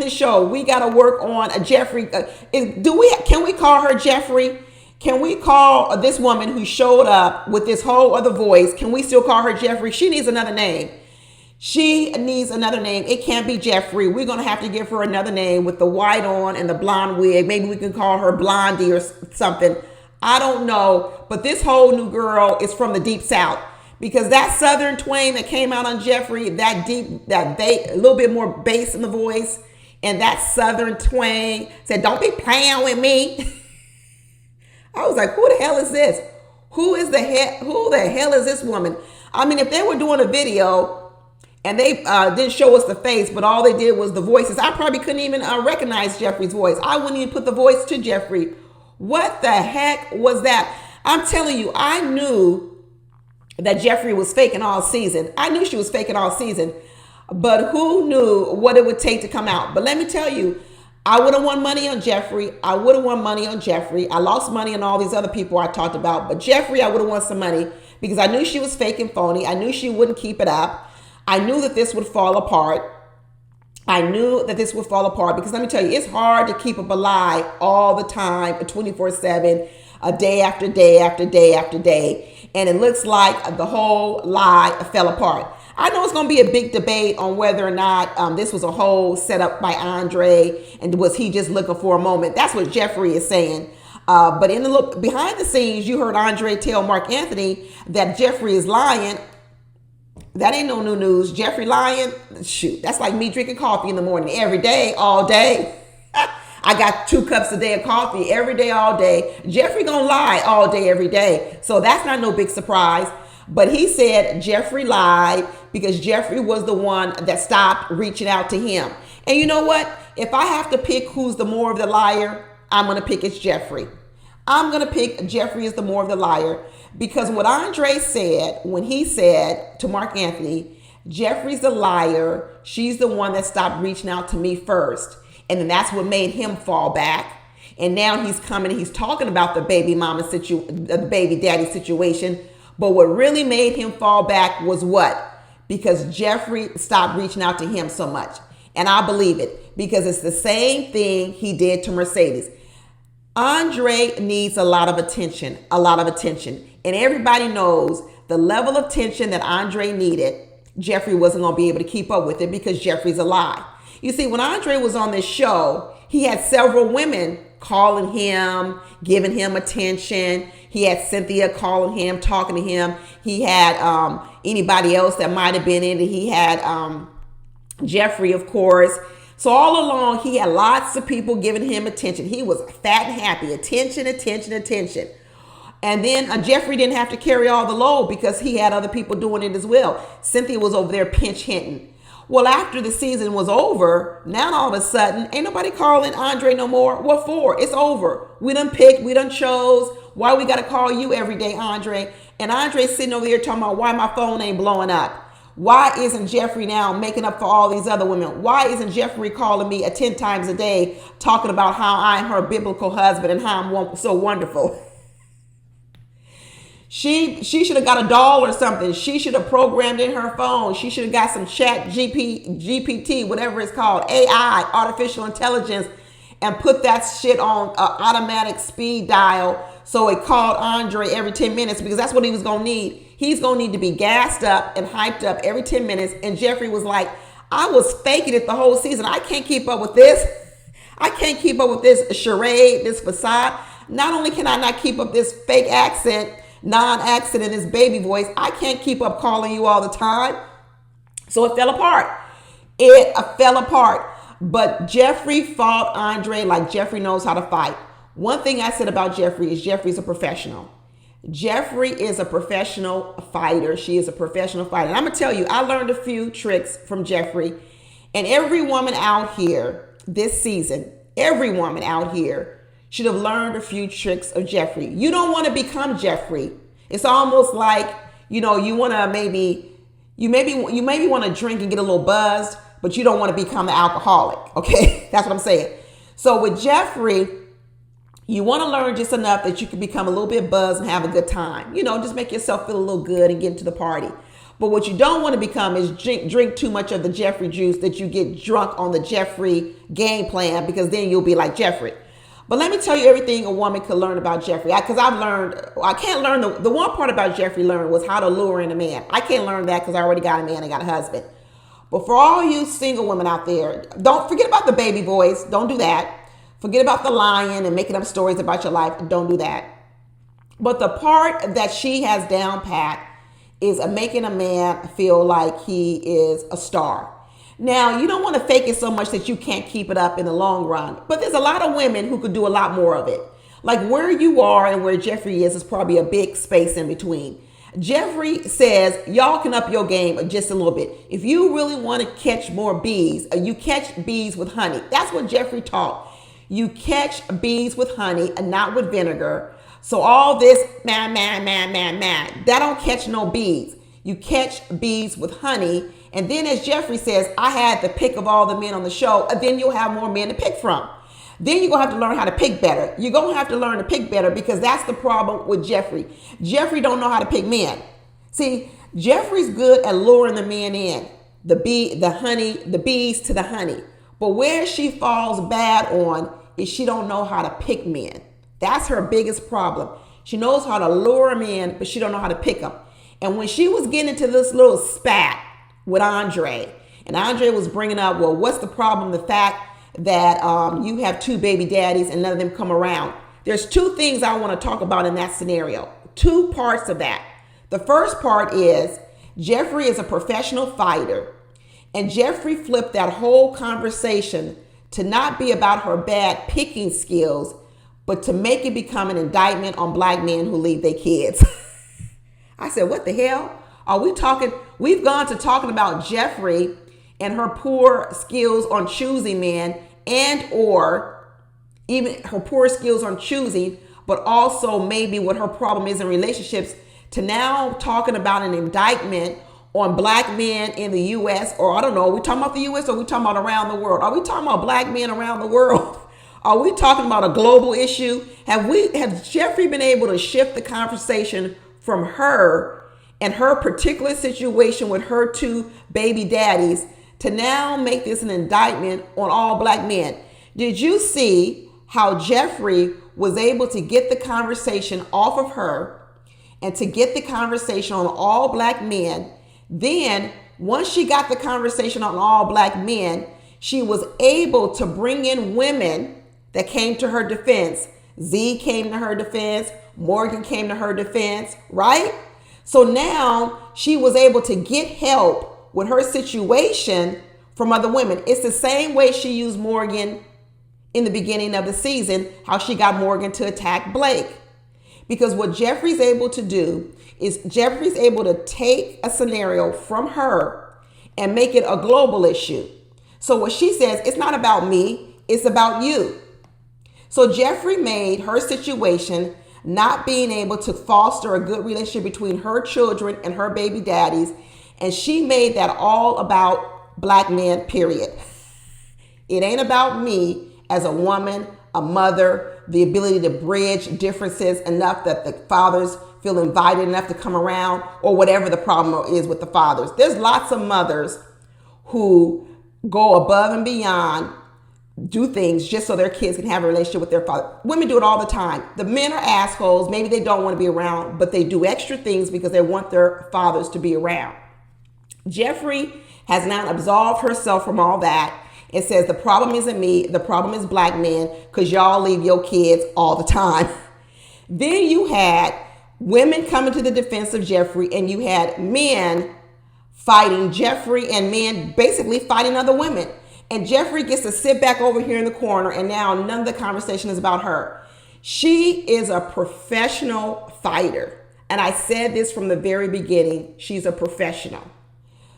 the show, we got to work on a Jeffri. Can we call her Jeffri? Can we call this woman who showed up with this whole other voice? Can we still call her Jeffri? She needs another name. She needs another name. It can't be Jeffri. We're going to have to give her another name with the white on and the blonde wig. Maybe we can call her Blondie or something. I don't know. But this whole new girl is from the deep South. Because that Southern twang that came out on Jeffri, that deep, a little bit more bass in the voice, and that Southern twang said, "Don't be playing with me." I was like, who the hell is this? Who the hell is this woman? I mean, if they were doing a video and they didn't show us the face, but all they did was the voices, I probably couldn't even recognize Jeffri's voice. I wouldn't even put the voice to Jeffri. What the heck was that? I'm telling you, I knew that Jeffri was faking all season. I knew she was faking all season, but who knew what it would take to come out? But let me tell you, I would have won money on Jeffri. I lost money on all these other people I talked about. But Jeffri, I would have won some money because I knew she was fake and phony. I knew she wouldn't keep it up. I knew that this would fall apart. Because let me tell you, it's hard to keep up a lie all the time, 24/7, a day after day after day after day. And it looks like the whole lie fell apart. I know it's going to be a big debate on whether or not this was a whole setup by Andre and was he just looking for a moment. That's what Jeffri is saying. But in the look behind the scenes, you heard Andre tell Mark Anthony that Jeffri is lying. That ain't no new news. Jeffri lying. Shoot, that's like me drinking coffee in the morning every day, all day. I got 2 cups a day of coffee every day, all day. Jeffri gonna lie all day, every day. So that's not no big surprise. But he said Jeffri lied because Jeffri was the one that stopped reaching out to him. And you know what? If I have to pick who's the more of the liar, I'm going to pick it's Jeffri. I'm going to pick Jeffri is the more of the liar because what Andre said when he said to Mark Anthony, Jeffri's the liar. She's the one that stopped reaching out to me first. And then that's what made him fall back. And now he's coming, he's talking about the baby mama the baby daddy situation. But what really made him fall back was what? Because Jeffri stopped reaching out to him so much. And I believe it because it's the same thing he did to Mercedes. Andre needs a lot of attention. And everybody knows the level of attention that Andre needed, Jeffri wasn't going to be able to keep up with it because Jeffri's a lie. You see, when Andre was on this show, he had several women calling him, giving him attention. He had Cynthia calling him, talking to him. He had anybody else that might have been in it. He had Jeffri, of course. So all along, he had lots of people giving him attention. He was fat and happy. Attention. And then Jeffri didn't have to carry all the load because he had other people doing it as well. Cynthia was over there pinch hitting. Well, after the season was over, now all of a sudden, ain't nobody calling Andre no more. What for? It's over. We done picked. We done chose. Why we got to call you every day, Andre? And Andre's sitting over here talking about why my phone ain't blowing up. Why isn't Jeffri now making up for all these other women? Why isn't Jeffri calling me 10 times a day talking about how I'm her biblical husband and how I'm so wonderful? She should have got a doll or something. She should have programmed in her phone. She should have got some GPT, whatever it's called, AI, artificial intelligence, and put that shit on automatic speed dial so it called Andre every 10 minutes because that's what he was going to need. He's going to need to be gassed up and hyped up every 10 minutes. And Jeffri was like, I was faking it the whole season. I can't keep up with this. I can't keep up with this charade, this facade. Not only can I not keep up this fake accent, non-accent in this baby voice, I can't keep up calling you all the time. So it fell apart. But Jeffri fought Andre like Jeffri knows how to fight. One thing I said about Jeffri is Jeffri's a professional. Jeffri is a professional fighter. She is a professional fighter. And I'm going to tell you, I learned a few tricks from Jeffri. And every woman out here this season, every woman out here should have learned a few tricks of Jeffri. You don't want to become Jeffri. It's almost like, you want to maybe want to drink and get a little buzzed, but you don't want to become the alcoholic. Okay, that's what I'm saying. So with Jeffri, you want to learn just enough that you can become a little bit buzzed and have a good time. Just make yourself feel a little good and get into the party. But what you don't want to become is drink too much of the Jeffrey juice that you get drunk on the Jeffrey game plan, because then you'll be like Jeffrey. But let me tell you everything a woman could learn about Jeffrey. Because I've learned, I can't learn, the one part about Jeffrey learned was how to lure in a man. I can't learn that because I already got a man, I got a husband. But for all you single women out there, don't forget about the baby boys. Don't do that. Forget about the lying and making up stories about your life. Don't do that. But the part that she has down pat is making a man feel like he is a star. Now, you don't want to fake it so much that you can't keep it up in the long run. But there's a lot of women who could do a lot more of it. Like where you are and where Jeffrey is probably a big space in between. Jeffrey says y'all can up your game just a little bit. If you really want to catch more bees, you catch bees with honey. That's what Jeffrey taught. You catch bees with honey and not with vinegar. So all this that don't catch no bees. You catch bees with honey. And then as Jeffrey says, I had the pick of all the men on the show. And then you'll have more men to pick from. Then you're going to have to learn how to pick better. You're going to have to learn to pick better, because that's the problem with Jeffrey. Jeffrey don't know how to pick men. See, Jeffrey's good at luring the men in. The bees to the honey. But where she falls bad on is she don't know how to pick men. That's her biggest problem. She knows how to lure them in, but she don't know how to pick them. And when she was getting into this little spat with Andre, and Andre was bringing up, well, what's the problem? The fact that you have two baby daddies and none of them come around. There's two things I want to talk about in that scenario. Two parts of that. The first part is Jeffrey is a professional fighter, and Jeffrey flipped that whole conversation to not be about her bad picking skills, but to make it become an indictment on black men who leave their kids. I said, what the hell? Are we talking? We've gone to talking about Jeffrey and her poor skills on choosing men, and or even her poor skills on choosing, but also maybe what her problem is in relationships, to now talking about an indictment on black men in the U.S. Or I don't know, are we talking about the U.S. or are we talking about around the world? Are we talking about black men around the world? Are we talking about a global issue? Have Jeffrey been able to shift the conversation from her and her particular situation with her two baby daddies to now make this an indictment on all black men? Did you see how Jeffrey was able to get the conversation off of her and to get the conversation on all black men? Then once she got the conversation on all black men, she was able to bring in women that came to her defense. Z came to her defense. Morgan came to her defense, right? So now she was able to get help with her situation from other women. It's the same way she used Morgan in the beginning of the season, how she got Morgan to attack Blake. Because what Jeffrey's able to do is Jeffrey's able to take a scenario from her and make it a global issue. So what she says, it's not about me, it's about you. So Jeffrey made her situation not being able to foster a good relationship between her children and her baby daddies, and she made that all about black men, period. It ain't about me as a woman, a mother, the ability to bridge differences enough that the fathers feel invited enough to come around, or whatever the problem is with the fathers. There's lots of mothers who go above and beyond, do things just so their kids can have a relationship with their father. Women do it all the time. The men are assholes. Maybe they don't want to be around, but they do extra things because they want their fathers to be around. Jeffrey has now absolved herself from all that and says the problem isn't me, the problem is black men, because y'all leave your kids all the time. Then you had women coming to the defense of Jeffrey, and you had men fighting Jeffrey and men basically fighting other women. And Jeffrey gets to sit back over here in the corner, and now none of the conversation is about her. She is a professional fighter. And I said this from the very beginning, she's a professional.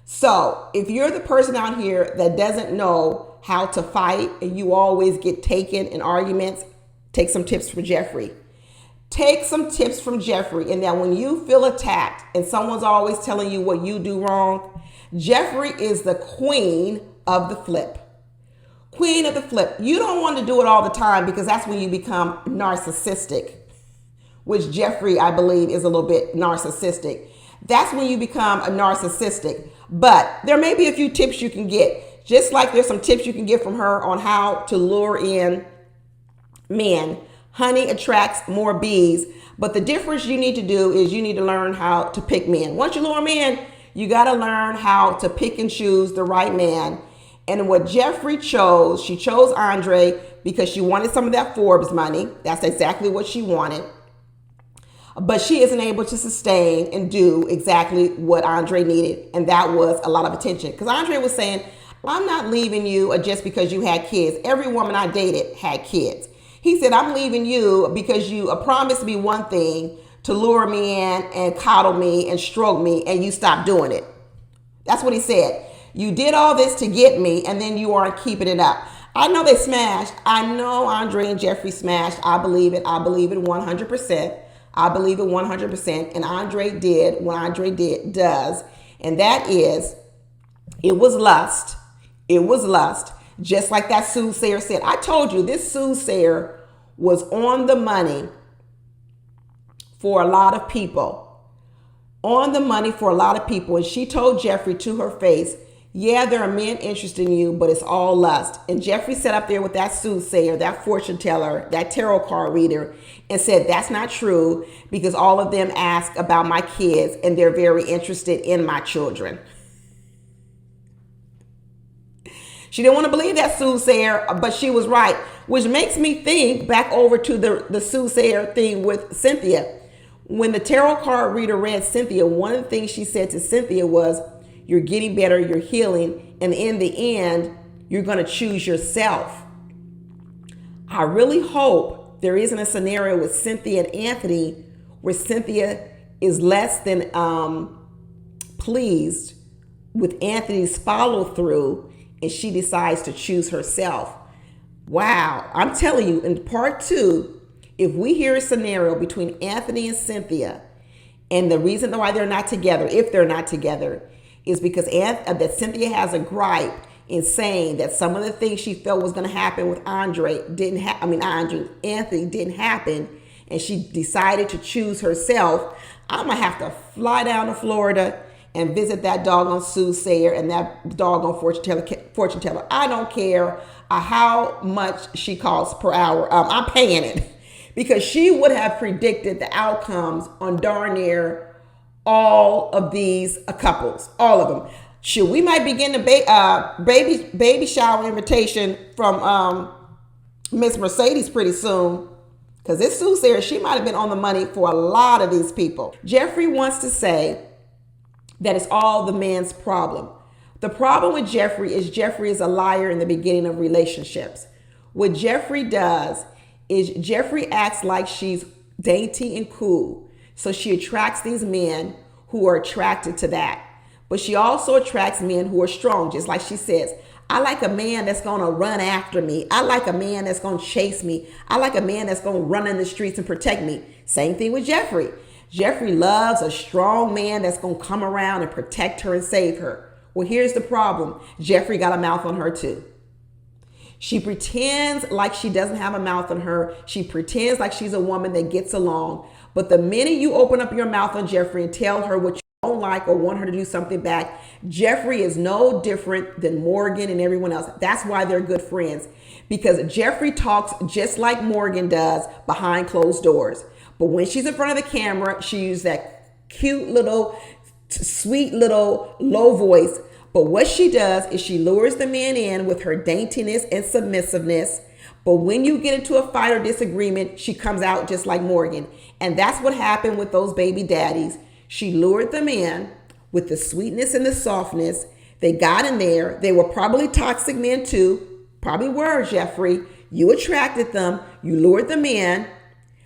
So if you're the person out here that doesn't know how to fight and you always get taken in arguments, take some tips from Jeffrey. Take some tips from Jeffrey, in that when you feel attacked and someone's always telling you what you do wrong, Jeffrey is the queen of the flip. Queen of the flip. You don't want to do it all the time, because that's when you become narcissistic, which Jeffrey, I believe, is a little bit narcissistic. that's when you become a narcissistic. But there may be a few tips you can get. Just like there's some tips you can get from her on how to lure in men. Honey attracts more bees. But the difference you need to do is you need to learn how to pick men. Once you lure men, you got to learn how to pick and choose the right man. And what Jeffri chose, she chose Andre because she wanted some of that Forbes money. That's exactly what she wanted. But she isn't able to sustain and do exactly what Andre needed. And that was a lot of attention. Because Andre was saying, I'm not leaving you just because you had kids. Every woman I dated had kids. He said, I'm leaving you because you promised me one thing, to lure me in and coddle me and stroke me, and you stopped doing it. That's what he said. You did all this to get me, and then you aren't keeping it up. I know they smashed. I know Andre and Jeffri smashed. I believe it. I believe it 100%. I believe it 100%. And Andre did what Andre does. And that is, it was lust. It was lust. Just like that soothsayer said. I told you this soothsayer was on the money for a lot of people. On the money for a lot of people. And she told Jeffri to her face, yeah, there are men interested in you, but it's all lust. And Jeffri sat up there with that soothsayer, that fortune teller, that tarot card reader, and said, that's not true, because all of them ask about my kids and they're very interested in my children. She didn't want to believe that soothsayer, but she was right, which makes me think back over to the soothsayer thing with Cynthia. When the tarot card reader read Cynthia, one of the things she said to Cynthia was, you're getting better, you're healing, and in the end, you're going to choose yourself. I really hope there isn't a scenario with Cynthia and Anthony where Cynthia is less than pleased with Anthony's follow through and she decides to choose herself. Wow. I'm telling you, in part 2, if we hear a scenario between Anthony and Cynthia, and the reason why they're not together, if they're not together, is because that Cynthia has a gripe in saying that some of the things she felt was going to happen with Anthony didn't happen, and she decided to choose herself. I'm going to have to fly down to Florida and visit that doggone soothsayer and that doggone fortune teller. I don't care how much she costs per hour. I'm paying it because she would have predicted the outcomes on darn near all of these couples, all of them. Should we might be getting a baby shower invitation from Miss Mercedes pretty soon, because this soothsayer, she might have been on the money for a lot of these people. Jeffri wants to say that it's all the man's problem. The problem with Jeffri is a liar in the beginning of relationships. What Jeffri does is Jeffri acts like she's dainty and cool. So she attracts these men who are attracted to that. But she also attracts men who are strong, just like she says. I like a man that's going to run after me. I like a man that's going to chase me. I like a man that's going to run in the streets and protect me. Same thing with Jeffri. Jeffri loves a strong man that's going to come around and protect her and save her. Well, here's the problem. Jeffri got a mouth on her too. She pretends like she doesn't have a mouth on her. She pretends like she's a woman that gets along. But the minute you open up your mouth on Jeffri and tell her what you don't like or want her to do something back, Jeffri is no different than Morgan and everyone else. That's why they're good friends, because Jeffri talks just like Morgan does behind closed doors. But when she's in front of the camera, she uses that cute little, sweet little low voice. But what she does is she lures the men in with her daintiness and submissiveness. But when you get into a fight or disagreement, she comes out just like Morgan. And that's what happened with those baby daddies. She lured them in with the sweetness and the softness. They got in there. They were probably toxic men too. Probably were, Jeffri. You attracted them. You lured them in.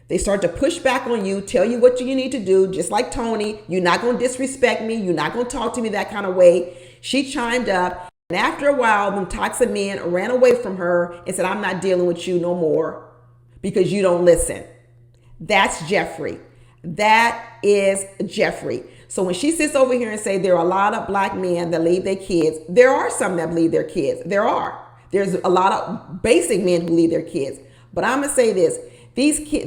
They start to push back on you, tell you what you need to do, just like Tony. You're not going to disrespect me. You're not going to talk to me that kind of way. She chimed up. And after a while, them toxic men ran away from her and said, I'm not dealing with you no more because you don't listen. That's Jeffri. That is Jeffri. So when she sits over here and say there are a lot of black men that leave their kids, there are some that leave their kids. There are. There's a lot of basic men who leave their kids. But I'm going to say this.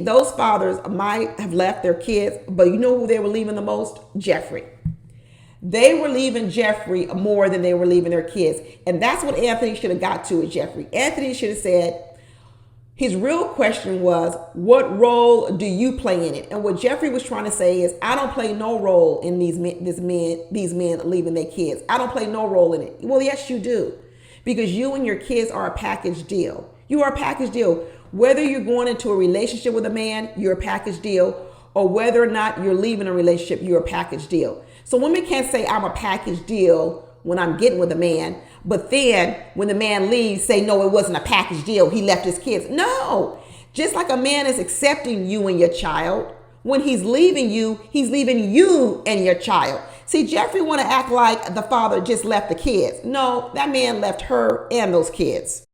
Those fathers might have left their kids, but you know who they were leaving the most? Jeffri. They were leaving Jeffri more than they were leaving their kids. And that's what Anthony should have got to with Jeffri. Anthony should have said, his real question was, what role do you play in it? And what Jeffri was trying to say is, I don't play no role in these men leaving their kids. I don't play no role in it. Well, yes, you do. Because you and your kids are a package deal. You are a package deal. Whether you're going into a relationship with a man, you're a package deal. Or whether or not you're leaving a relationship, you're a package deal. So women can't say I'm a package deal when I'm getting with a man, but then when the man leaves, say, no, it wasn't a package deal. He left his kids. No, just like a man is accepting you and your child, when he's leaving you and your child. See, Jeffri want to act like the father just left the kids. No, that man left her and those kids.